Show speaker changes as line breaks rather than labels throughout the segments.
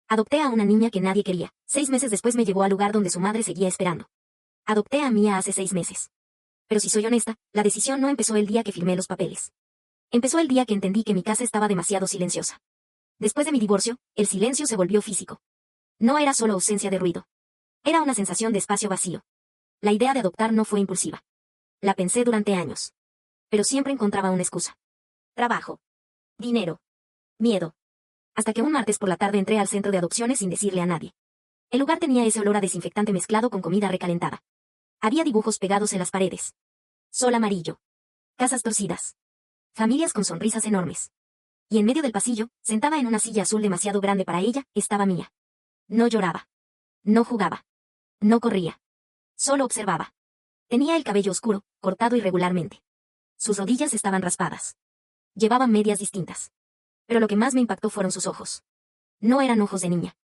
Adopté a una niña que nadie quería. 6 meses después me llevó al lugar donde su madre seguía esperando. Adopté a Mía hace 6 meses. Pero si soy honesta, la decisión no empezó el día que firmé los papeles. Empezó el día que entendí que mi casa estaba demasiado silenciosa. Después de mi divorcio, el silencio se volvió físico. No era solo ausencia de ruido. Era una sensación de espacio vacío. La idea de adoptar no fue impulsiva. La pensé durante años. Pero siempre encontraba una excusa. Trabajo. Dinero. Miedo. Hasta que un martes por la tarde entré al centro de adopciones sin decirle a nadie. El lugar tenía ese olor a desinfectante mezclado con comida recalentada. Había dibujos pegados en las paredes. Sol amarillo. Casas torcidas. Familias con sonrisas enormes. Y en medio del pasillo, sentada en una silla azul demasiado grande para ella, estaba Mía. No lloraba. No jugaba. No corría. Solo observaba. Tenía el cabello oscuro, cortado irregularmente. Sus rodillas estaban raspadas. Llevaba medias distintas. Pero lo que más me impactó fueron sus ojos. No eran ojos de niña.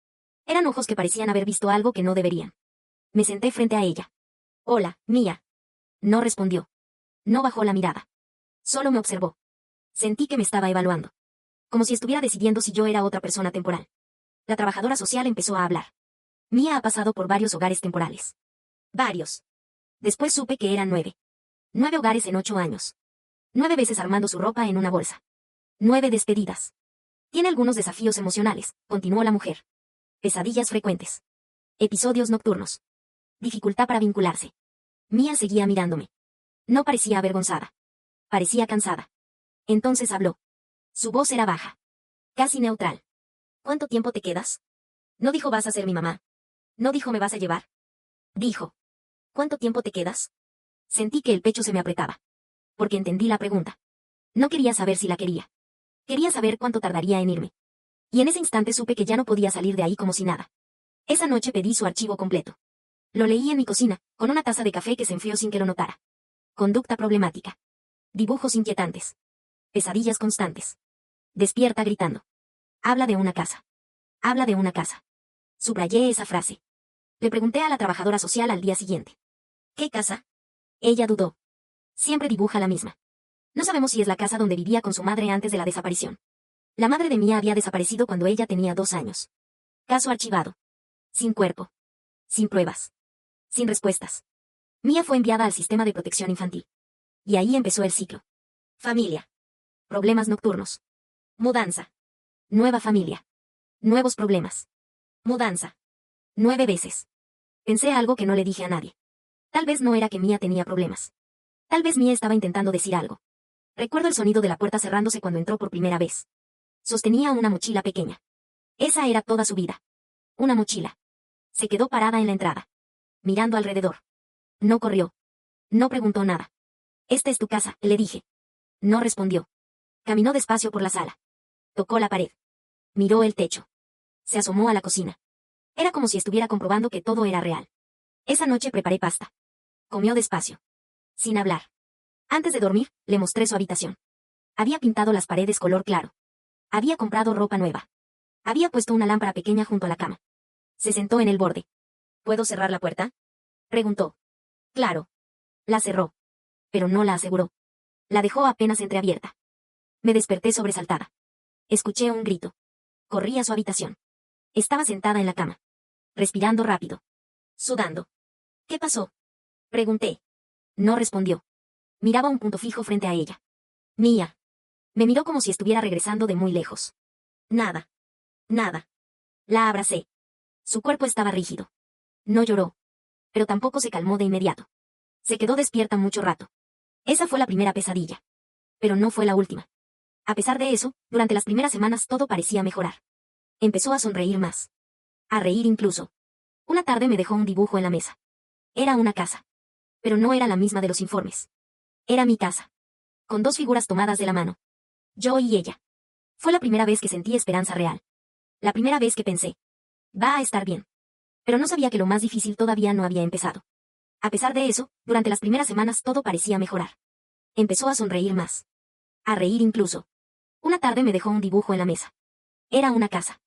Eran ojos que parecían haber visto algo que no deberían. Me senté frente a ella. Hola, Mía. No respondió. No bajó la mirada. Solo me observó. Sentí que me estaba evaluando. Como si estuviera decidiendo si yo era otra persona temporal. La trabajadora social empezó a hablar. Mía ha pasado por varios hogares temporales. Varios. Después supe que eran 9. 9 hogares en 8 años. 9 veces armando su ropa en una bolsa. 9 despedidas. Tiene algunos desafíos emocionales, continuó la mujer. Pesadillas frecuentes. Episodios nocturnos. Dificultad para vincularse. Mía seguía mirándome. No parecía avergonzada. Parecía cansada. Entonces habló. Su voz era baja. Casi neutral. ¿Cuánto tiempo te quedas? No dijo vas a ser mi mamá. No dijo me vas a llevar. Dijo. ¿Cuánto tiempo te quedas? Sentí que el pecho se me apretaba. Porque entendí la pregunta. No quería saber si la quería. Quería saber cuánto tardaría en irme. Y en ese instante supe que ya no podía salir de ahí como si nada. Esa noche pedí su archivo completo. Lo leí en mi cocina, con una taza de café que se enfrió sin que lo notara. Conducta problemática. Dibujos inquietantes. Pesadillas constantes. Despierta gritando. Habla de una casa. Habla de una casa. Subrayé esa frase. Le pregunté a la trabajadora social al día siguiente. ¿Qué casa? Ella dudó. Siempre dibuja la misma. No sabemos si es la casa donde vivía con su madre antes de la desaparición. La madre de Mía había desaparecido cuando ella tenía 2 años. Caso archivado. Sin cuerpo. Sin pruebas. Sin respuestas. Mía fue enviada al sistema de protección infantil. Y ahí empezó el ciclo. Familia. Problemas nocturnos. Mudanza. Nueva familia. Nuevos problemas. Mudanza. 9 veces. Pensé algo que no le dije a nadie. Tal vez no era que Mía tenía problemas. Tal vez Mía estaba intentando decir algo. Recuerdo el sonido de la puerta cerrándose cuando entró por primera vez. Sostenía una mochila pequeña. Esa era toda su vida. Una mochila. Se quedó parada en la entrada. Mirando alrededor. No corrió. No preguntó nada. Esta es tu casa, le dije. No respondió. Caminó despacio por la sala. Tocó la pared. Miró el techo. Se asomó a la cocina. Era como si estuviera comprobando que todo era real. Esa noche preparé pasta. Comió despacio. Sin hablar. Antes de dormir, le mostré su habitación. Había pintado las paredes color claro. Había comprado ropa nueva. Había puesto una lámpara pequeña junto a la cama. Se sentó en el borde. ¿Puedo cerrar la puerta? Preguntó. Claro. La cerró. Pero no la aseguró. La dejó apenas entreabierta. Me desperté sobresaltada. Escuché un grito. Corrí a su habitación. Estaba sentada en la cama. Respirando rápido. Sudando. ¿Qué pasó? Pregunté. No respondió. Miraba un punto fijo frente a ella. Mía. Me miró como si estuviera regresando de muy lejos. Nada. Nada. La abracé. Su cuerpo estaba rígido. No lloró. Pero tampoco se calmó de inmediato. Se quedó despierta mucho rato. Esa fue la primera pesadilla. Pero no fue la última. A pesar de eso, durante las primeras semanas todo parecía mejorar. Empezó a sonreír más. A reír incluso. Una tarde me dejó un dibujo en la mesa. Era una casa. Pero no era la misma de los informes. Era mi casa. Con 2 figuras tomadas de la mano. Yo y ella. Fue la primera vez que sentí esperanza real. La primera vez que pensé. Va a estar bien. Pero no sabía que lo más difícil todavía no había empezado. A pesar de eso, durante las primeras semanas todo parecía mejorar. Empezó a sonreír más. A reír incluso. Una tarde me dejó un dibujo en la mesa. Era una casa.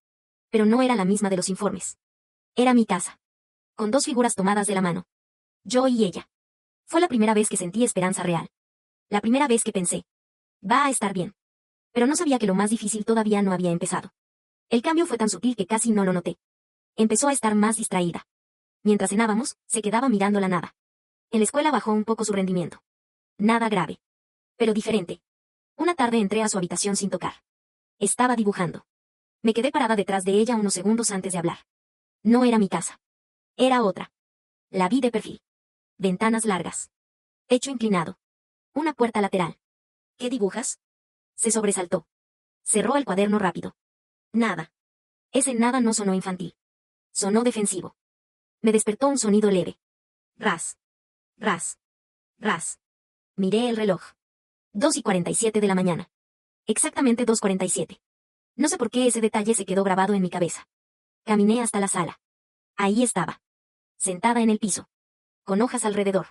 Pero no era la misma de los informes. Era mi casa. Con 2 figuras tomadas de la mano. Yo y ella. Fue la primera vez que sentí esperanza real. La primera vez que pensé. Va a estar bien. Pero no sabía que lo más difícil todavía no había empezado. El cambio fue tan sutil que casi no lo noté. Empezó a estar más distraída. Mientras cenábamos, se quedaba mirando la nada. En la escuela bajó un poco su rendimiento. Nada grave. Pero diferente. Una tarde entré a su habitación sin tocar. Estaba dibujando. Me quedé parada detrás de ella unos segundos antes de hablar. No era mi casa. Era otra. La vi de perfil. Ventanas largas. Techo inclinado. Una puerta lateral. ¿Qué dibujas? Se sobresaltó. Cerró el cuaderno rápido. Nada. Ese nada no sonó infantil. Sonó defensivo. Me despertó un sonido leve. Ras. Ras. Ras. Miré el reloj. 2:47 de la mañana. Exactamente 2:47. No sé por qué ese detalle se quedó grabado en mi cabeza. Caminé hasta la sala. Ahí estaba. Sentada en el piso. Con hojas alrededor.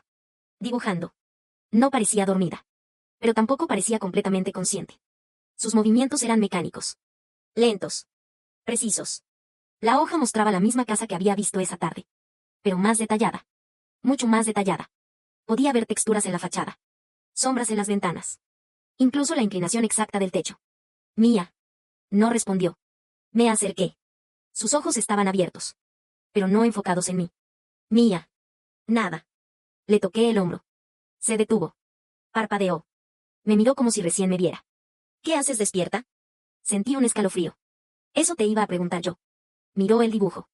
Dibujando. No parecía dormida. Pero tampoco parecía completamente consciente. Sus movimientos eran mecánicos. Lentos. Precisos. La hoja mostraba la misma casa que había visto esa tarde. Pero más detallada. Mucho más detallada. Podía ver texturas en la fachada. Sombras en las ventanas. Incluso la inclinación exacta del techo. Mía. No respondió. Me acerqué. Sus ojos estaban abiertos. Pero no enfocados en mí. Mía. Nada. Le toqué el hombro. Se detuvo. Parpadeó. Me miró como si recién me viera. ¿Qué haces despierta? Sentí un escalofrío. Eso te iba a preguntar yo. Miró el dibujo.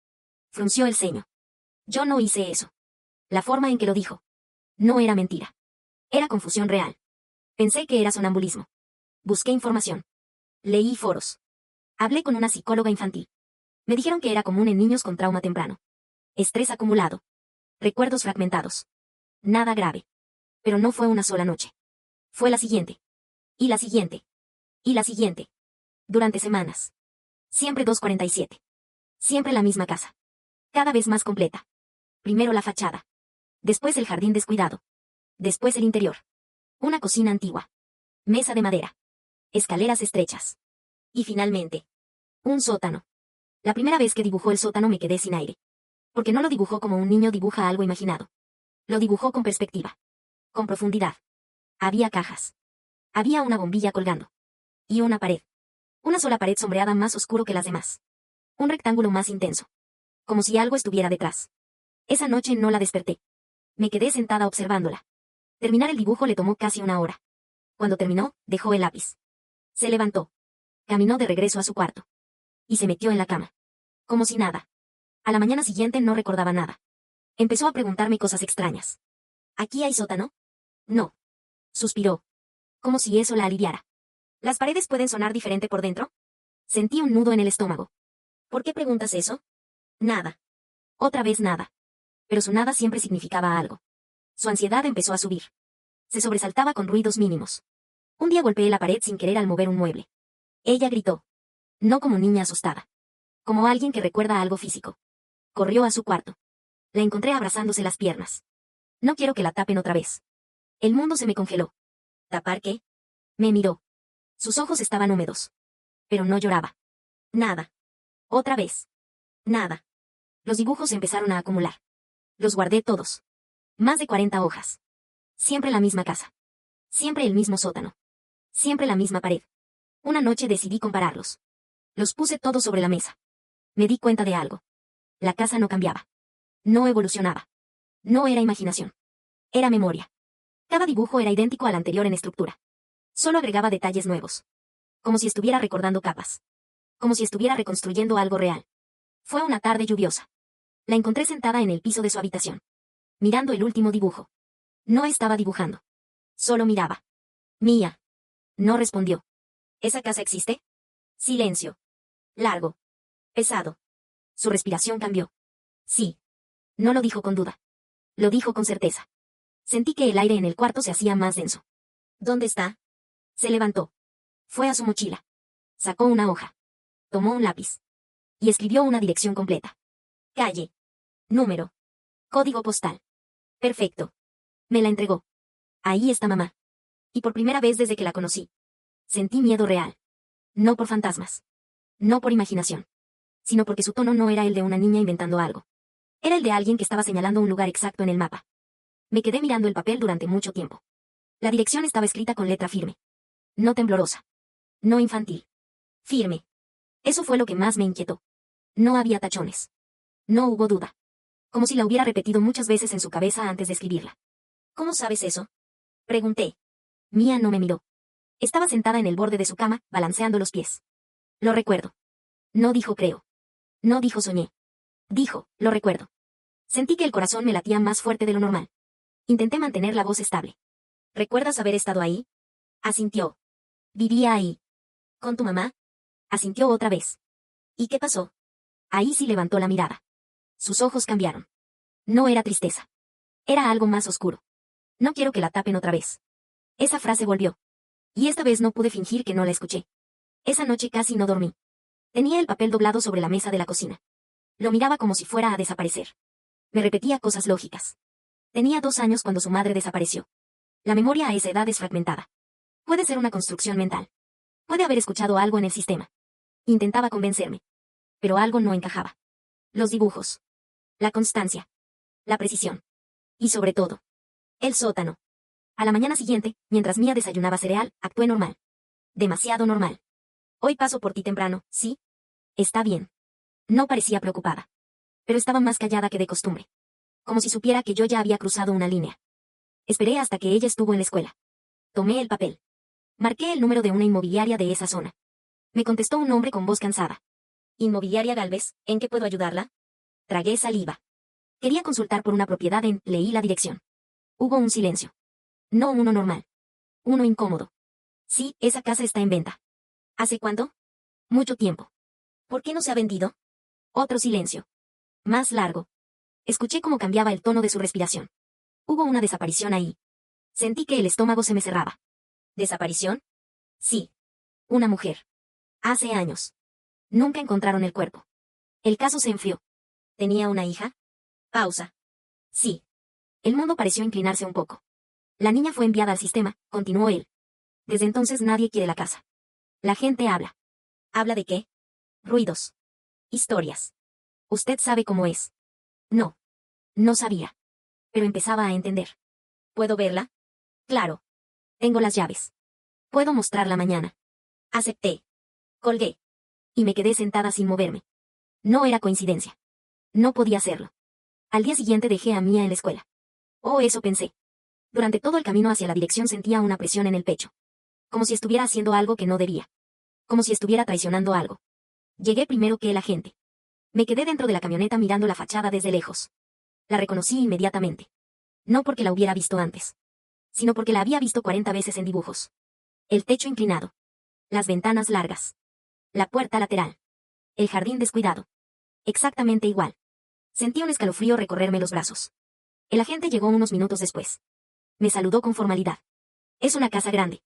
Frunció el ceño. Yo no hice eso. La forma en que lo dijo. No era mentira. Era confusión real. Pensé que era sonambulismo. Busqué información. Leí foros. Hablé con una psicóloga infantil. Me dijeron que era común en niños con trauma temprano. Estrés acumulado. Recuerdos fragmentados. Nada grave. Pero no fue una sola noche. Fue la siguiente. Y la siguiente. Y la siguiente. Durante semanas. Siempre 2:47. Siempre la misma casa. Cada vez más completa. Primero la fachada. Después el jardín descuidado. Después el interior. Una cocina antigua. Mesa de madera. Escaleras estrechas. Y finalmente. Un sótano. La primera vez que dibujó el sótano me quedé sin aire. Porque no lo dibujó como un niño dibuja algo imaginado. Lo dibujó con perspectiva. Con profundidad. Había cajas. Había una bombilla colgando. Y una pared. Una sola pared sombreada más oscuro que las demás. Un rectángulo más intenso. Como si algo estuviera detrás. Esa noche no la desperté. Me quedé sentada observándola. Terminar el dibujo le tomó casi una hora. Cuando terminó, dejó el lápiz. Se levantó. Caminó de regreso a su cuarto. Y se metió en la cama. Como si nada. A la mañana siguiente no recordaba nada. Empezó a preguntarme cosas extrañas. ¿Aquí hay sótano? No. Suspiró. Como si eso la aliviara. ¿Las paredes pueden sonar diferente por dentro? Sentí un nudo en el estómago. ¿Por qué preguntas eso? Nada. Otra vez nada. Pero su nada siempre significaba algo. Su ansiedad empezó a subir. Se sobresaltaba con ruidos mínimos. Un día golpeé la pared sin querer al mover un mueble. Ella gritó. No como niña asustada. Como alguien que recuerda algo físico. Corrió a su cuarto. La encontré abrazándose las piernas. No quiero que la tapen otra vez. El mundo se me congeló. ¿Tapar qué? Me miró. Sus ojos estaban húmedos. Pero no lloraba. Nada. Otra vez. Nada. Los dibujos empezaron a acumular. Los guardé todos. Más de 40 hojas. Siempre la misma casa. Siempre el mismo sótano. Siempre la misma pared. Una noche decidí compararlos. Los puse todos sobre la mesa. Me di cuenta de algo. La casa no cambiaba. No evolucionaba. No era imaginación. Era memoria. Cada dibujo era idéntico al anterior en estructura. Solo agregaba detalles nuevos. Como si estuviera recordando capas. Como si estuviera reconstruyendo algo real. Fue una tarde lluviosa. La encontré sentada en el piso de su habitación. Mirando el último dibujo. No estaba dibujando. Solo miraba. Mía. No respondió. ¿Esa casa existe? Silencio. Largo. Pesado. Su respiración cambió. Sí. No lo dijo con duda. Lo dijo con certeza. Sentí que el aire en el cuarto se hacía más denso. ¿Dónde está? Se levantó. Fue a su mochila. Sacó una hoja. Tomó un lápiz. Y escribió una dirección completa. Calle. Número. Código postal. Perfecto. Me la entregó. Ahí está mamá. Y por primera vez desde que la conocí. Sentí miedo real. No por fantasmas. No por imaginación. Sino porque su tono no era el de una niña inventando algo. Era el de alguien que estaba señalando un lugar exacto en el mapa. Me quedé mirando el papel durante mucho tiempo. La dirección estaba escrita con letra firme. No temblorosa. No infantil. Firme. Eso fue lo que más me inquietó. No había tachones. No hubo duda. Como si la hubiera repetido muchas veces en su cabeza antes de escribirla. ¿Cómo sabes eso? Pregunté. Mía no me miró. Estaba sentada en el borde de su cama, balanceando los pies. Lo recuerdo. No dijo creo. No dijo soñé. Dijo, lo recuerdo. Sentí que el corazón me latía más fuerte de lo normal. Intenté mantener la voz estable. ¿Recuerdas haber estado ahí? Asintió. Vivía ahí. ¿Con tu mamá? Asintió otra vez. ¿Y qué pasó? Ahí sí levantó la mirada. Sus ojos cambiaron. No era tristeza. Era algo más oscuro. No quiero que la tapen otra vez. Esa frase volvió. Y esta vez no pude fingir que no la escuché. Esa noche casi no dormí. Tenía el papel doblado sobre la mesa de la cocina. Lo miraba como si fuera a desaparecer. Me repetía cosas lógicas. Tenía 2 años cuando su madre desapareció. La memoria a esa edad es fragmentada. Puede ser una construcción mental. Puede haber escuchado algo en el sistema. Intentaba convencerme. Pero algo no encajaba. Los dibujos. La constancia. La precisión. Y sobre todo, el sótano. A la mañana siguiente, mientras Mía desayunaba cereal, actué normal. Demasiado normal. Hoy paso por ti temprano, ¿sí? Está bien. No parecía preocupada. Pero estaba más callada que de costumbre. Como si supiera que yo ya había cruzado una línea. Esperé hasta que ella estuvo en la escuela. Tomé el papel. Marqué el número de una inmobiliaria de esa zona. Me contestó un hombre con voz cansada. Inmobiliaria Galvez, ¿en qué puedo ayudarla? Tragué saliva. Quería consultar por una propiedad en, leí la dirección. Hubo un silencio. No uno normal. Uno incómodo. Sí, esa casa está en venta. ¿Hace cuánto? Mucho tiempo. ¿Por qué no se ha vendido? Otro silencio. Más largo. Escuché cómo cambiaba el tono de su respiración. Hubo una desaparición ahí. Sentí que el estómago se me cerraba. ¿Desaparición? Sí. Una mujer. Hace años. Nunca encontraron el cuerpo. El caso se enfrió. ¿Tenía una hija? Pausa. Sí. El mundo pareció inclinarse un poco. La niña fue enviada al sistema, continuó él. Desde entonces nadie quiere la casa. La gente habla. ¿Habla de qué? Ruidos. Historias. ¿Usted sabe cómo es? No. No sabía. Pero empezaba a entender. ¿Puedo verla? Claro. Tengo las llaves. Puedo mostrarla mañana. Acepté. Colgué. Y me quedé sentada sin moverme. No era coincidencia. No podía hacerlo. Al día siguiente dejé a Mía en la escuela. Oh, eso pensé. Durante todo el camino hacia la dirección sentía una presión en el pecho. Como si estuviera haciendo algo que no debía. Como si estuviera traicionando algo. Llegué primero que la gente. Me quedé dentro de la camioneta mirando la fachada desde lejos. La reconocí inmediatamente. No porque la hubiera visto antes, sino porque la había visto 40 veces en dibujos. El techo inclinado. Las ventanas largas. La puerta lateral. El jardín descuidado. Exactamente igual. Sentí un escalofrío recorrerme los brazos. El agente llegó unos minutos después. Me saludó con formalidad. Es una casa grande.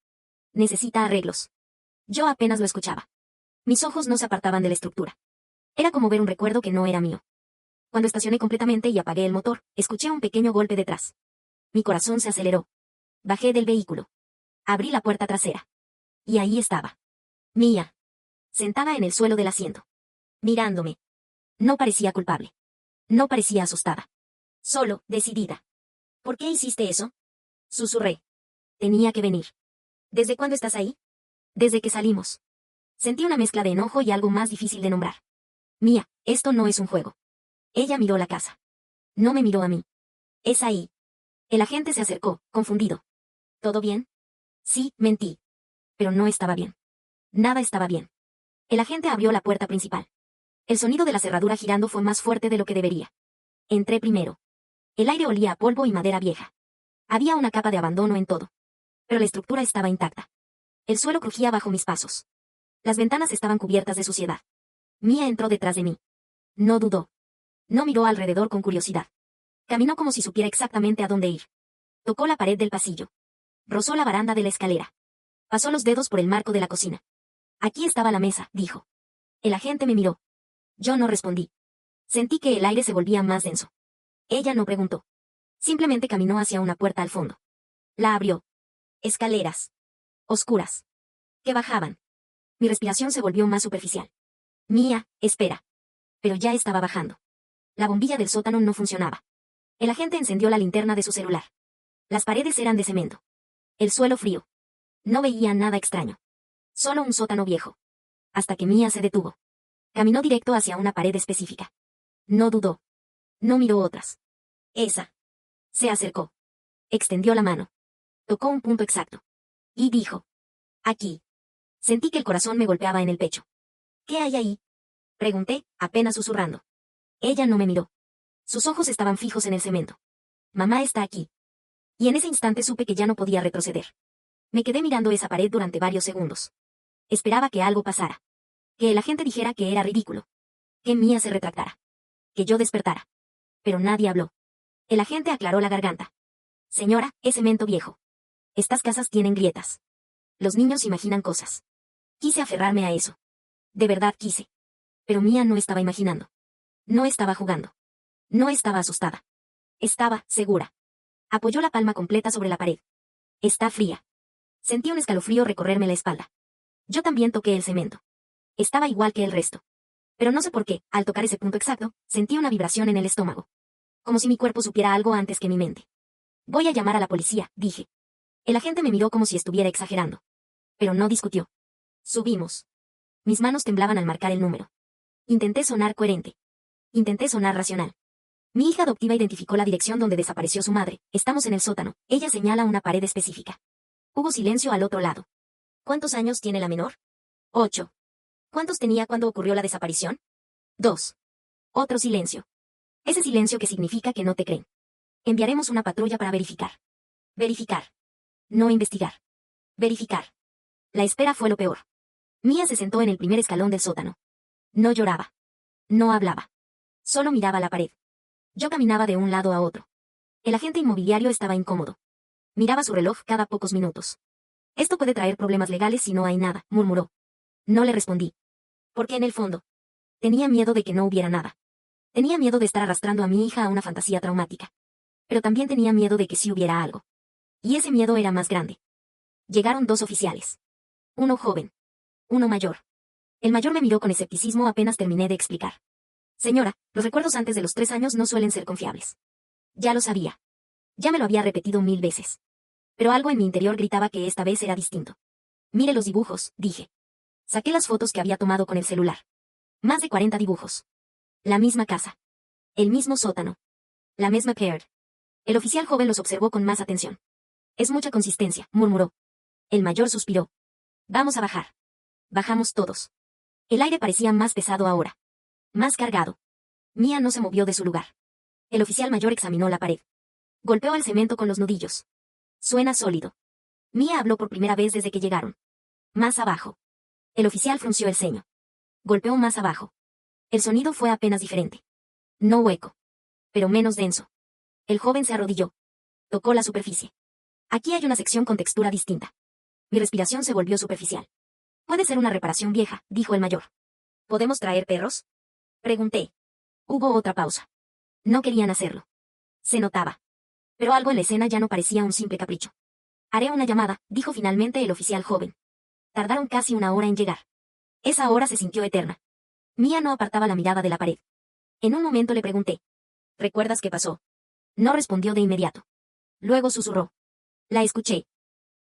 Necesita arreglos. Yo apenas lo escuchaba. Mis ojos no se apartaban de la estructura. Era como ver un recuerdo que no era mío. Cuando estacioné completamente y apagué el motor, escuché un pequeño golpe detrás. Mi corazón se aceleró. Bajé del vehículo. Abrí la puerta trasera. Y ahí estaba. Mía. Sentada en el suelo del asiento. Mirándome. No parecía culpable. No parecía asustada. Solo, decidida. ¿Por qué hiciste eso? Susurré. Tenía que venir. ¿Desde cuándo estás ahí? Desde que salimos. Sentí una mezcla de enojo y algo más difícil de nombrar. Mía, esto no es un juego. Ella miró la casa. No me miró a mí. Es ahí. El agente se acercó, confundido. ¿Todo bien? Sí, mentí. Pero no estaba bien. Nada estaba bien. El agente abrió la puerta principal. El sonido de la cerradura girando fue más fuerte de lo que debería. Entré primero. El aire olía a polvo y madera vieja. Había una capa de abandono en todo. Pero la estructura estaba intacta. El suelo crujía bajo mis pasos. Las ventanas estaban cubiertas de suciedad. Mía entró detrás de mí. No dudó. No miró alrededor con curiosidad. Caminó como si supiera exactamente a dónde ir. Tocó la pared del pasillo. Rozó la baranda de la escalera. Pasó los dedos por el marco de la cocina. Aquí estaba la mesa, dijo. El agente me miró. Yo no respondí. Sentí que el aire se volvía más denso. Ella no preguntó. Simplemente caminó hacia una puerta al fondo. La abrió. Escaleras. Oscuras. Que bajaban. Mi respiración se volvió más superficial. Mía, espera. Pero ya estaba bajando. La bombilla del sótano no funcionaba. El agente encendió la linterna de su celular. Las paredes eran de cemento. El suelo frío. No veía nada extraño. Solo un sótano viejo. Hasta que Mía se detuvo. Caminó directo hacia una pared específica. No dudó. No miró otras. Esa. Se acercó. Extendió la mano. Tocó un punto exacto. Y dijo. Aquí. Sentí que el corazón me golpeaba en el pecho. ¿Qué hay ahí? Pregunté, apenas susurrando. Ella no me miró. Sus ojos estaban fijos en el cemento. Mamá está aquí. Y en ese instante supe que ya no podía retroceder. Me quedé mirando esa pared durante varios segundos. Esperaba que algo pasara. Que el agente dijera que era ridículo. Que Mía se retractara. Que yo despertara. Pero nadie habló. El agente aclaró la garganta. Señora, es cemento viejo. Estas casas tienen grietas. Los niños imaginan cosas. Quise aferrarme a eso. De verdad quise. Pero Mía no estaba imaginando. No estaba jugando. No estaba asustada. Estaba segura. Apoyó la palma completa sobre la pared. Está fría. Sentí un escalofrío recorrerme la espalda. Yo también toqué el cemento. Estaba igual que el resto. Pero no sé por qué, al tocar ese punto exacto, sentí una vibración en el estómago. Como si mi cuerpo supiera algo antes que mi mente. Voy a llamar a la policía, dije. El agente me miró como si estuviera exagerando. Pero no discutió. Subimos. Mis manos temblaban al marcar el número. Intenté sonar coherente. Intenté sonar racional. Mi hija adoptiva identificó la dirección donde desapareció su madre. Estamos en el sótano. Ella señala una pared específica. Hubo silencio al otro lado. ¿Cuántos años tiene la menor? 8. ¿Cuántos tenía cuando ocurrió la desaparición? 2. Otro silencio. Ese silencio que significa que no te creen. Enviaremos una patrulla para verificar. Verificar. No investigar. Verificar. La espera fue lo peor. Mía se sentó en el primer escalón del sótano. No lloraba. No hablaba. Solo miraba la pared. Yo caminaba de un lado a otro. El agente inmobiliario estaba incómodo. Miraba su reloj cada pocos minutos. Esto puede traer problemas legales si no hay nada, murmuró. No le respondí. Porque en el fondo, tenía miedo de que no hubiera nada. Tenía miedo de estar arrastrando a mi hija a una fantasía traumática. Pero también tenía miedo de que sí hubiera algo. Y ese miedo era más grande. Llegaron 2 oficiales. Uno joven. Uno mayor. El mayor me miró con escepticismo apenas terminé de explicar. Señora, los recuerdos antes de los 3 años no suelen ser confiables. Ya lo sabía. Ya me lo había repetido 1000 veces. Pero algo en mi interior gritaba que esta vez era distinto. Mire los dibujos, dije. Saqué las fotos que había tomado con el celular. Más de 40 dibujos. La misma casa. El mismo sótano. La misma pared. El oficial joven los observó con más atención. Es mucha consistencia, murmuró. El mayor suspiró. Vamos a bajar. Bajamos todos. El aire parecía más pesado ahora. Más cargado. Mía no se movió de su lugar. El oficial mayor examinó la pared. Golpeó el cemento con los nudillos. Suena sólido. Mía habló por primera vez desde que llegaron. Más abajo. El oficial frunció el ceño. Golpeó más abajo. El sonido fue apenas diferente. No hueco. Pero menos denso. El joven se arrodilló. Tocó la superficie. Aquí hay una sección con textura distinta. Mi respiración se volvió superficial. Puede ser una reparación vieja, dijo el mayor. ¿Podemos traer perros? Pregunté. Hubo otra pausa. No querían hacerlo. Se notaba. Pero algo en la escena ya no parecía un simple capricho. Haré una llamada, dijo finalmente el oficial joven. Tardaron casi 1 hora en llegar. Esa hora se sintió eterna. Mía no apartaba la mirada de la pared. En un momento le pregunté. ¿Recuerdas qué pasó? No respondió de inmediato. Luego susurró. La escuché.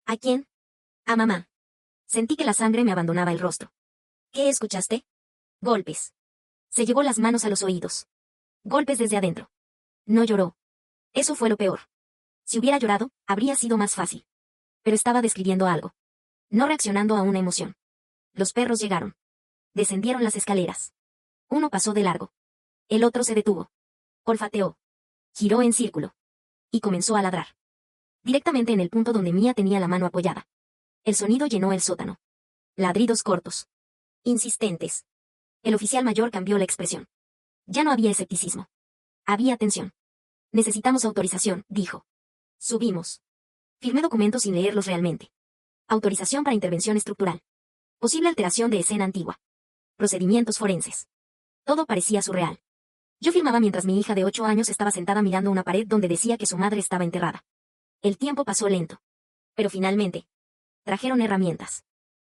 ¿A quién? A mamá. Sentí que la sangre me abandonaba el rostro. ¿Qué escuchaste? Golpes. Se llevó las manos a los oídos. Golpes desde adentro. No lloró. Eso fue lo peor. Si hubiera llorado, habría sido más fácil. Pero estaba describiendo algo. No reaccionando a una emoción. Los perros llegaron. Descendieron las escaleras. Uno pasó de largo. El otro se detuvo. Olfateó. Giró en círculo. Y comenzó a ladrar. Directamente en el punto donde Mía tenía la mano apoyada. El sonido llenó el sótano. Ladridos cortos. Insistentes. El oficial mayor cambió la expresión. Ya no había escepticismo. Había tensión. Necesitamos autorización, dijo. Subimos. Firmé documentos sin leerlos realmente. Autorización para intervención estructural. Posible alteración de escena antigua. Procedimientos forenses. Todo parecía surreal. Yo firmaba mientras mi hija de 8 años estaba sentada mirando una pared donde decía que su madre estaba enterrada. El tiempo pasó lento. Pero finalmente. Trajeron herramientas.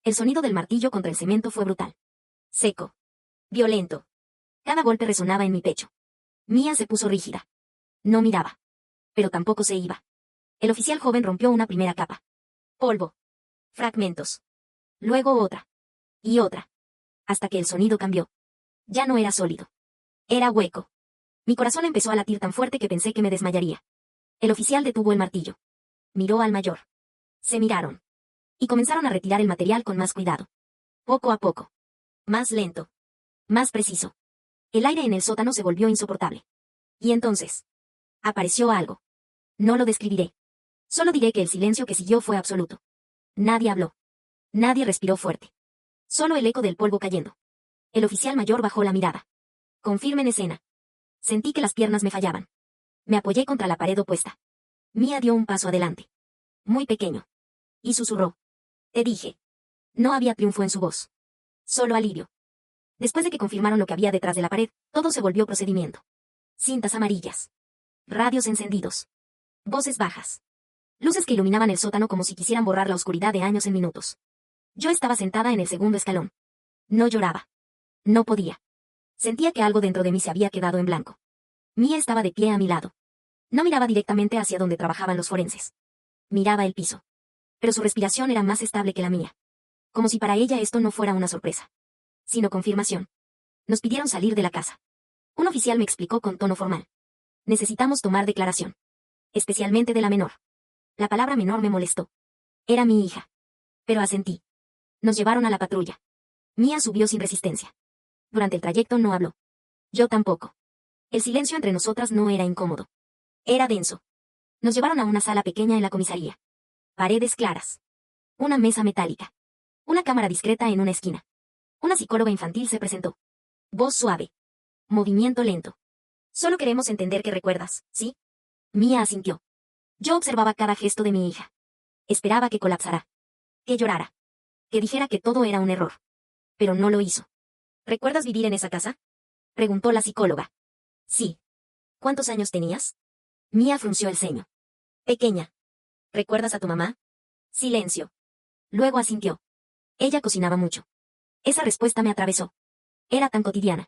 El sonido del martillo contra el cemento fue brutal. Seco. Violento. Cada golpe resonaba en mi pecho. Mía se puso rígida. No miraba. Pero tampoco se iba. El oficial joven rompió una primera capa. Polvo. Fragmentos. Luego otra. Y otra. Hasta que el sonido cambió. Ya no era sólido. Era hueco. Mi corazón empezó a latir tan fuerte que pensé que me desmayaría. El oficial detuvo el martillo. Miró al mayor. Se miraron. Y comenzaron a retirar el material con más cuidado. Poco a poco. Más lento. Más preciso. El aire en el sótano se volvió insoportable. Y entonces. Apareció algo. No lo describiré. Solo diré que el silencio que siguió fue absoluto. Nadie habló. Nadie respiró fuerte. Solo el eco del polvo cayendo. El oficial mayor bajó la mirada. Confirme en escena. Sentí que las piernas me fallaban. Me apoyé contra la pared opuesta. Mía dio un paso adelante. Muy pequeño. Y susurró. Te dije. No había triunfo en su voz. Solo alivio. Después de que confirmaron lo que había detrás de la pared, todo se volvió procedimiento. Cintas amarillas. Radios encendidos. Voces bajas. Luces que iluminaban el sótano como si quisieran borrar la oscuridad de años en minutos. Yo estaba sentada en el segundo escalón. No lloraba. No podía. Sentía que algo dentro de mí se había quedado en blanco. Mía estaba de pie a mi lado. No miraba directamente hacia donde trabajaban los forenses. Miraba el piso. Pero su respiración era más estable que la mía. Como si para ella esto no fuera una sorpresa, sino confirmación. Nos pidieron salir de la casa. Un oficial me explicó con tono formal. Necesitamos tomar declaración. Especialmente de la menor. La palabra menor me molestó. Era mi hija. Pero asentí. Nos llevaron a la patrulla. Mía subió sin resistencia. Durante el trayecto no habló. Yo tampoco. El silencio entre nosotras no era incómodo. Era denso. Nos llevaron a una sala pequeña en la comisaría. Paredes claras. Una mesa metálica. Una cámara discreta en una esquina. Una psicóloga infantil se presentó. Voz suave. Movimiento lento. Solo queremos entender que recuerdas, ¿sí? Mía asintió. Yo observaba cada gesto de mi hija. Esperaba que colapsara. Que llorara. Que dijera que todo era un error. Pero no lo hizo. ¿Recuerdas vivir en esa casa? Preguntó la psicóloga. Sí. ¿Cuántos años tenías? Mía frunció el ceño. Pequeña. ¿Recuerdas a tu mamá? Silencio. Luego asintió. Ella cocinaba mucho. Esa respuesta me atravesó. Era tan cotidiana.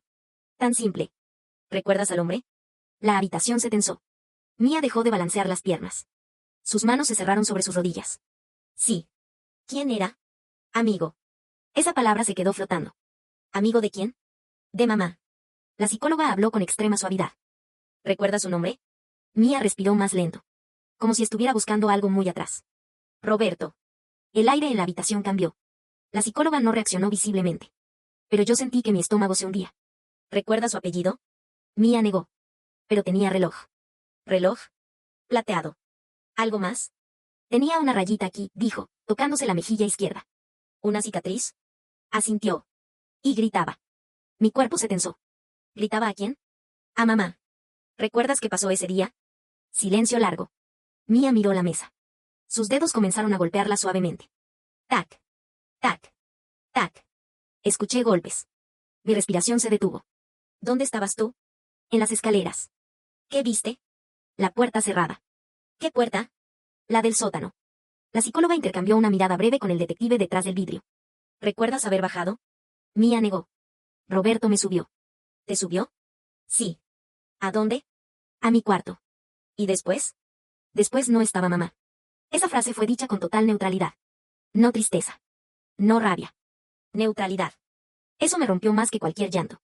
Tan simple. ¿Recuerdas al hombre? La habitación se tensó. Mía dejó de balancear las piernas. Sus manos se cerraron sobre sus rodillas. Sí. ¿Quién era? Amigo. Esa palabra se quedó flotando. ¿Amigo de quién? De mamá. La psicóloga habló con extrema suavidad. ¿Recuerdas su nombre? Mía respiró más lento. Como si estuviera buscando algo muy atrás. Roberto. El aire en la habitación cambió. La psicóloga no reaccionó visiblemente. Pero yo sentí que mi estómago se hundía. ¿Recuerda su apellido? Mía negó. Pero tenía reloj. ¿Reloj? Plateado. ¿Algo más? Tenía una rayita aquí, dijo, tocándose la mejilla izquierda. ¿Una cicatriz? Asintió. Y gritaba. Mi cuerpo se tensó. ¿Gritaba a quién? A mamá. ¿Recuerdas qué pasó ese día? Silencio largo. Mía miró la mesa. Sus dedos comenzaron a golpearla suavemente. Tac. Tac. Tac. Escuché golpes. Mi respiración se detuvo. ¿Dónde estabas tú? En las escaleras. ¿Qué viste? La puerta cerrada. ¿Qué puerta? La del sótano. La psicóloga intercambió una mirada breve con el detective detrás del vidrio. ¿Recuerdas haber bajado? Mía negó. Roberto me subió. ¿Te subió? Sí. ¿A dónde? A mi cuarto. ¿Y después? Después no estaba mamá. Esa frase fue dicha con total neutralidad. No tristeza. No rabia. Neutralidad. Eso me rompió más que cualquier llanto.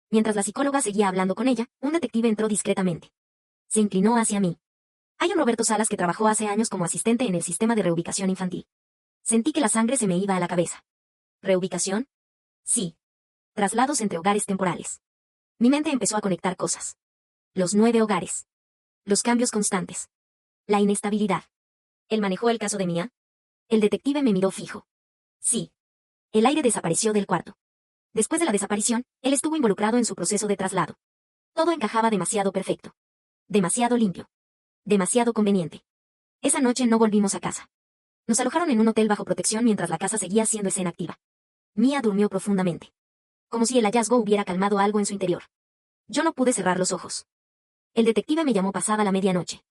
Mientras la psicóloga seguía hablando con ella, un detective entró discretamente. Se inclinó hacia mí. Hay un Roberto Salas que trabajó hace años como asistente en el sistema de reubicación infantil. Sentí que la sangre se me iba a la cabeza. ¿Reubicación? Sí. Traslados entre hogares temporales. Mi mente empezó a conectar cosas. Los 9 hogares. Los cambios constantes. La inestabilidad. ¿Él manejó el caso de Mía? El detective me miró fijo. Sí. El aire desapareció del cuarto. Después de la desaparición, él estuvo involucrado en su proceso de traslado. Todo encajaba demasiado perfecto. Demasiado limpio. Demasiado conveniente. Esa noche no volvimos a casa. Nos alojaron en un hotel bajo protección mientras la casa seguía siendo escena activa. Mía durmió profundamente. Como si el hallazgo hubiera calmado algo en su interior. Yo no pude cerrar los ojos. El detective me llamó pasada la medianoche.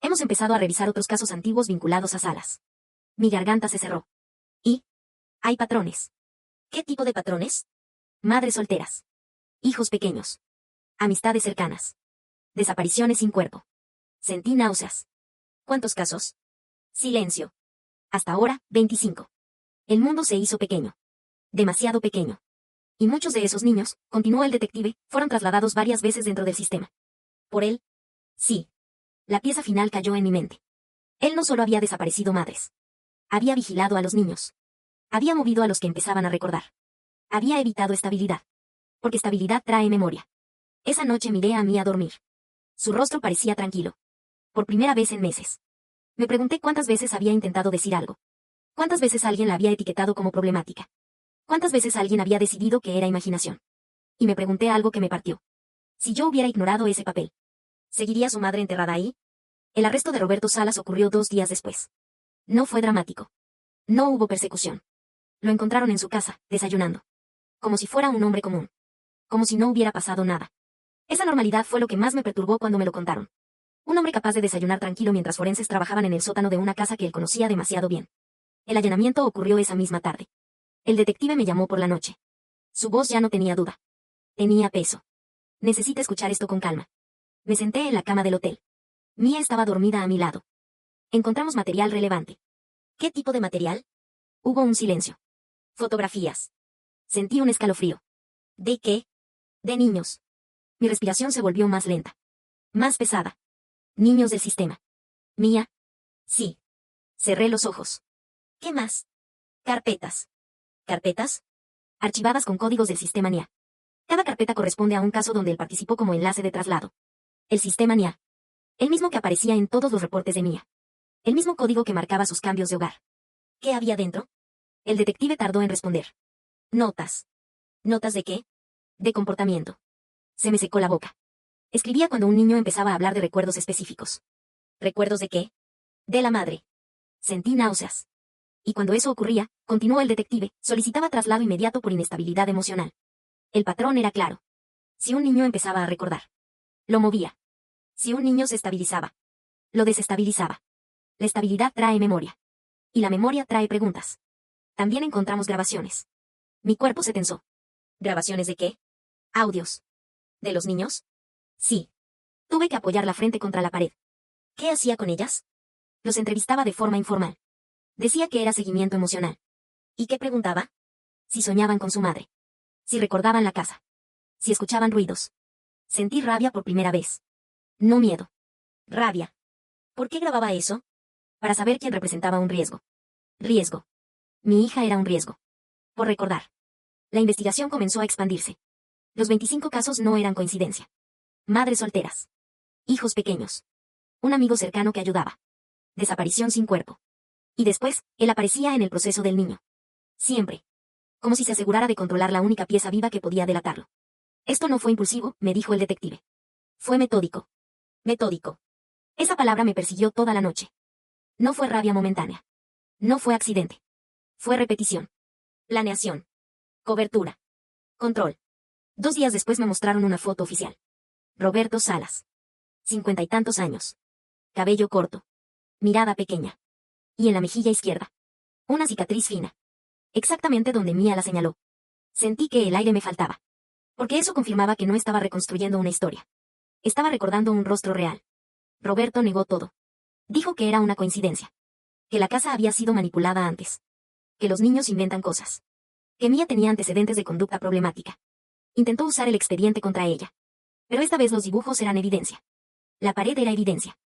Hemos empezado a revisar otros casos antiguos vinculados a Salas. Mi garganta se cerró. ¿Y? Hay patrones. ¿Qué tipo de patrones? Madres solteras. Hijos pequeños. Amistades cercanas. Desapariciones sin cuerpo. Sentí náuseas. ¿Cuántos casos? Silencio. Hasta ahora, 25. El mundo se hizo pequeño. Demasiado pequeño. Y muchos de esos niños, continuó el detective, fueron trasladados varias veces dentro del sistema. Por él. Sí. La pieza final cayó en mi mente. Él no solo había desaparecido madres. Había vigilado a los niños. Había movido a los que empezaban a recordar. Había evitado estabilidad. Porque estabilidad trae memoria. Esa noche miré a Mia dormir. Su rostro parecía tranquilo. Por primera vez en meses. Me pregunté cuántas veces había intentado decir algo. Cuántas veces alguien la había etiquetado como problemática. Cuántas veces alguien había decidido que era imaginación. Y me pregunté algo que me partió. Si yo hubiera ignorado ese papel, ¿seguiría su madre enterrada ahí? El arresto de Roberto Salas ocurrió 2 días después. No fue dramático. No hubo persecución. Lo encontraron en su casa, desayunando. Como si fuera un hombre común. Como si no hubiera pasado nada. Esa normalidad fue lo que más me perturbó cuando me lo contaron. Un hombre capaz de desayunar tranquilo mientras forenses trabajaban en el sótano de una casa que él conocía demasiado bien. El allanamiento ocurrió esa misma tarde. El detective me llamó por la noche. Su voz ya no tenía duda. Tenía peso. Necesita escuchar esto con calma. Me senté en la cama del hotel. Mia estaba dormida a mi lado. Encontramos material relevante. ¿Qué tipo de material? Hubo un silencio. Fotografías. Sentí un escalofrío. ¿De qué? De niños. Mi respiración se volvió más lenta. Más pesada. Niños del sistema. Mia. Sí. Cerré los ojos. ¿Qué más? Carpetas. ¿Carpetas? Archivadas con códigos del sistema NIA. Cada carpeta corresponde a un caso donde él participó como enlace de traslado. El sistema NIA. El mismo que aparecía en todos los reportes de Mia. El mismo código que marcaba sus cambios de hogar. ¿Qué había dentro? El detective tardó en responder. Notas. ¿Notas de qué? De comportamiento. Se me secó la boca. Escribía cuando un niño empezaba a hablar de recuerdos específicos. ¿Recuerdos de qué? De la madre. Sentí náuseas. Y cuando eso ocurría, continuó el detective, solicitaba traslado inmediato por inestabilidad emocional. El patrón era claro. Si un niño empezaba a recordar, lo movía. Si un niño se estabilizaba, lo desestabilizaba. La estabilidad trae memoria. Y la memoria trae preguntas. También encontramos grabaciones. Mi cuerpo se tensó. ¿Grabaciones de qué? Audios. ¿De los niños? Sí. Tuve que apoyar la frente contra la pared. ¿Qué hacía con ellas? Los entrevistaba de forma informal. Decía que era seguimiento emocional. ¿Y qué preguntaba? Si soñaban con su madre. Si recordaban la casa. Si escuchaban ruidos. Sentí rabia por primera vez. No miedo. Rabia. ¿Por qué grababa eso? Para saber quién representaba un riesgo. Riesgo. Mi hija era un riesgo. Por recordar. La investigación comenzó a expandirse. Los 25 casos no eran coincidencia. Madres solteras. Hijos pequeños. Un amigo cercano que ayudaba. Desaparición sin cuerpo. Y después, él aparecía en el proceso del niño. Siempre. Como si se asegurara de controlar la única pieza viva que podía delatarlo. Esto no fue impulsivo, me dijo el detective. Fue metódico. Metódico. Esa palabra me persiguió toda la noche. No fue rabia momentánea. No fue accidente. Fue repetición. Planeación. Cobertura. Control. 2 días después me mostraron una foto oficial. Roberto Salas. 50 y tantos años. Cabello corto. Mirada pequeña. Y en la mejilla izquierda. Una cicatriz fina. Exactamente donde Mia la señaló. Sentí que el aire me faltaba. Porque eso confirmaba que no estaba reconstruyendo una historia. Estaba recordando un rostro real. Roberto negó todo. Dijo que era una coincidencia. Que la casa había sido manipulada antes. Que los niños inventan cosas. Que Mia tenía antecedentes de conducta problemática. Intentó usar el expediente contra ella. Pero esta vez los dibujos eran evidencia. La pared era evidencia.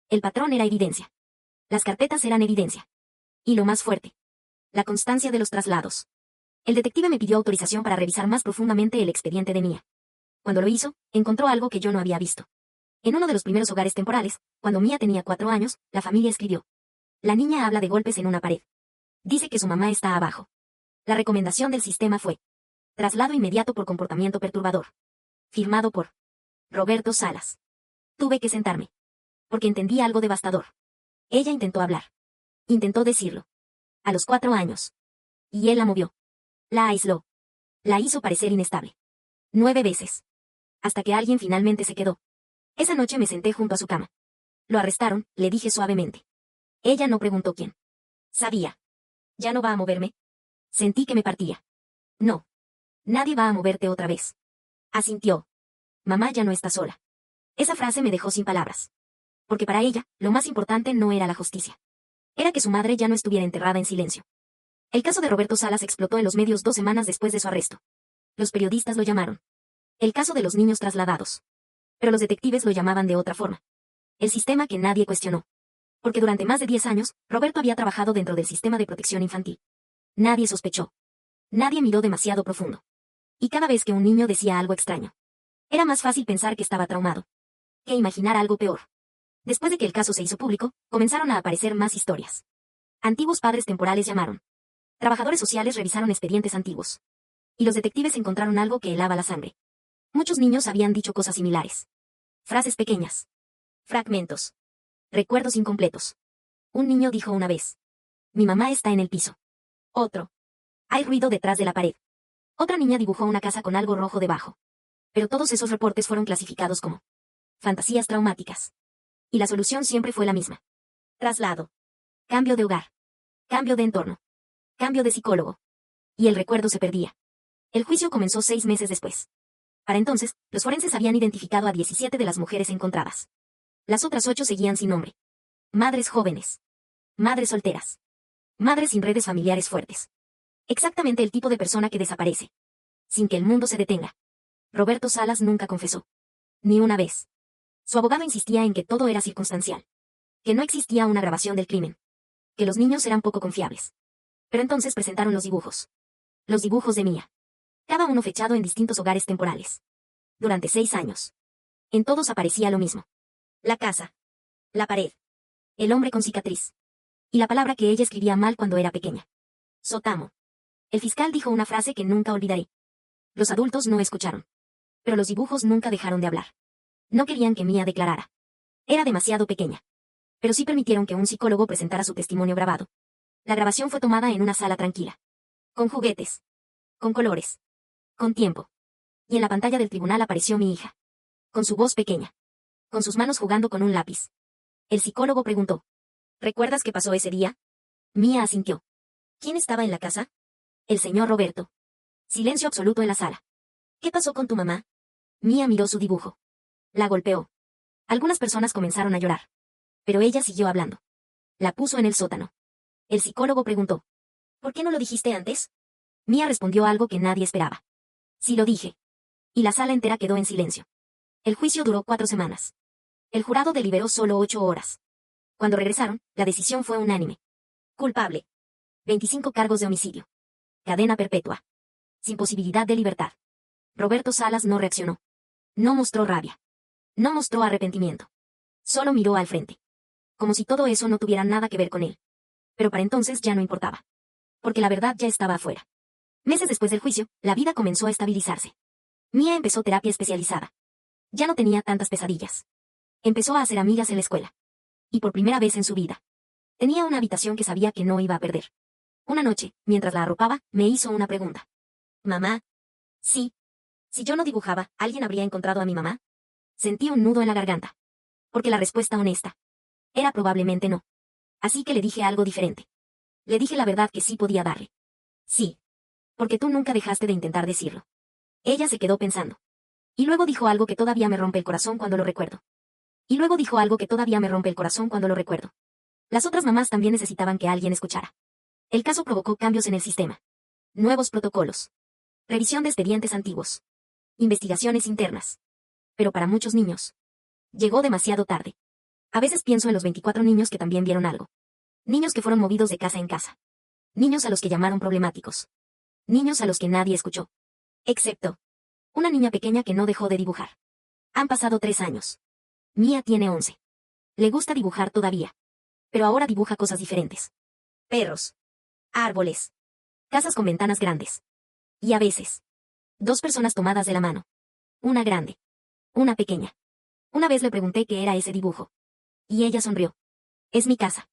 El patrón era evidencia. Las carpetas eran evidencia. Y lo más fuerte. La constancia de los traslados. El detective me pidió autorización para revisar más profundamente el expediente de Mia. Cuando lo hizo, encontró algo que yo no había visto. En uno de los primeros hogares temporales, cuando Mia tenía 4 años, la familia escribió. La niña habla de golpes en una pared. Dice que su mamá está abajo. La recomendación del sistema fue. Traslado inmediato por comportamiento perturbador. Firmado por Roberto Salas. Tuve que sentarme. Porque entendí algo devastador. Ella intentó hablar. Intentó decirlo. A los 4 años. Y él la movió. La aisló. La hizo parecer inestable. 9 veces. Hasta que alguien finalmente se quedó. Esa noche me senté junto a su cama. Lo arrestaron, le dije suavemente. Ella no preguntó quién. Sabía. ¿Ya no va a moverme? Sentí que me partía. No. Nadie va a moverte otra vez. Asintió. Mamá ya no está sola. Esa frase me dejó sin palabras. Porque para ella, lo más importante no era la justicia. Era que su madre ya no estuviera enterrada en silencio. El caso de Roberto Salas explotó en los medios 2 semanas después de su arresto. Los periodistas lo llamaron el caso de los niños trasladados. Pero los detectives lo llamaban de otra forma. El sistema que nadie cuestionó. Porque durante más de 10 años, Roberto había trabajado dentro del sistema de protección infantil. Nadie sospechó. Nadie miró demasiado profundo. Y cada vez que un niño decía algo extraño, era más fácil pensar que estaba traumado que imaginar algo peor. Después de que el caso se hizo público, comenzaron a aparecer más historias. Antiguos padres temporales llamaron. Trabajadores sociales revisaron expedientes antiguos. Y los detectives encontraron algo que helaba la sangre. Muchos niños habían dicho cosas similares. Frases pequeñas. Fragmentos. Recuerdos incompletos. Un niño dijo una vez: mi mamá está en el piso. Otro: hay ruido detrás de la pared. Otra niña dibujó una casa con algo rojo debajo. Pero todos esos reportes fueron clasificados como fantasías traumáticas. Y la solución siempre fue la misma. Traslado. Cambio de hogar. Cambio de entorno. Cambio de psicólogo. Y el recuerdo se perdía. El juicio comenzó 6 meses después. Para entonces, los forenses habían identificado a 17 de las mujeres encontradas. Las otras 8 seguían sin nombre. Madres jóvenes. Madres solteras. Madres sin redes familiares fuertes. Exactamente el tipo de persona que desaparece. Sin que el mundo se detenga. Roberto Salas nunca confesó. Ni una vez. Su abogado insistía en que todo era circunstancial. Que no existía una grabación del crimen. Que los niños eran poco confiables. Pero entonces presentaron los dibujos. Los dibujos de Mía. Cada uno fechado en distintos hogares temporales. Durante 6 años. En todos aparecía lo mismo. La casa. La pared. El hombre con cicatriz. Y la palabra que ella escribía mal cuando era pequeña. Sótano. El fiscal dijo una frase que nunca olvidaré. Los adultos no escucharon. Pero los dibujos nunca dejaron de hablar. No querían que Mía declarara. Era demasiado pequeña. Pero sí permitieron que un psicólogo presentara su testimonio grabado. La grabación fue tomada en una sala tranquila. Con juguetes. Con colores. Con tiempo. Y en la pantalla del tribunal apareció mi hija. Con su voz pequeña. Con sus manos jugando con un lápiz. El psicólogo preguntó: ¿recuerdas qué pasó ese día? Mía asintió. ¿Quién estaba en la casa? El señor Roberto. Silencio absoluto en la sala. ¿Qué pasó con tu mamá? Mía miró su dibujo. La golpeó. Algunas personas comenzaron a llorar. Pero ella siguió hablando. La puso en el sótano. El psicólogo preguntó: ¿por qué no lo dijiste antes? Mía respondió algo que nadie esperaba. Sí lo dije. Y la sala entera quedó en silencio. El juicio duró 4 semanas. El jurado deliberó solo 8 horas. Cuando regresaron, la decisión fue unánime. Culpable. 25 cargos de homicidio. Cadena perpetua. Sin posibilidad de libertad. Roberto Salas no reaccionó. No mostró rabia. No mostró arrepentimiento. Solo miró al frente. Como si todo eso no tuviera nada que ver con él. Pero para entonces ya no importaba. Porque la verdad ya estaba afuera. Meses después del juicio, la vida comenzó a estabilizarse. Mía empezó terapia especializada. Ya no tenía tantas pesadillas. Empezó a hacer amigas en la escuela. Y por primera vez en su vida. Tenía una habitación que sabía que no iba a perder. Una noche, mientras la arropaba, me hizo una pregunta. ¿Mamá? Sí. Si yo no dibujaba, ¿alguien habría encontrado a mi mamá? Sentí un nudo en la garganta. Porque la respuesta honesta era probablemente no. Así que le dije algo diferente. Le dije la verdad que sí podía darle. Sí. Porque tú nunca dejaste de intentar decirlo. Ella se quedó pensando. Y luego dijo algo que todavía me rompe el corazón cuando lo recuerdo. Y luego dijo algo que todavía me rompe el corazón cuando lo recuerdo. Las otras mamás también necesitaban que alguien escuchara. El caso provocó cambios en el sistema. Nuevos protocolos. Revisión de expedientes antiguos. Investigaciones internas. Pero para muchos niños, llegó demasiado tarde. A veces pienso en los 24 niños que también vieron algo. Niños que fueron movidos de casa en casa. Niños a los que llamaron problemáticos. Niños a los que nadie escuchó. Excepto una niña pequeña que no dejó de dibujar. Han pasado 3 años. Mía tiene 11. Le gusta dibujar todavía. Pero ahora dibuja cosas diferentes. Perros. Árboles. Casas con ventanas grandes. Y a veces, 2 personas tomadas de la mano. Una grande. Una pequeña. Una vez le pregunté qué era ese dibujo. Y ella sonrió. Es mi casa.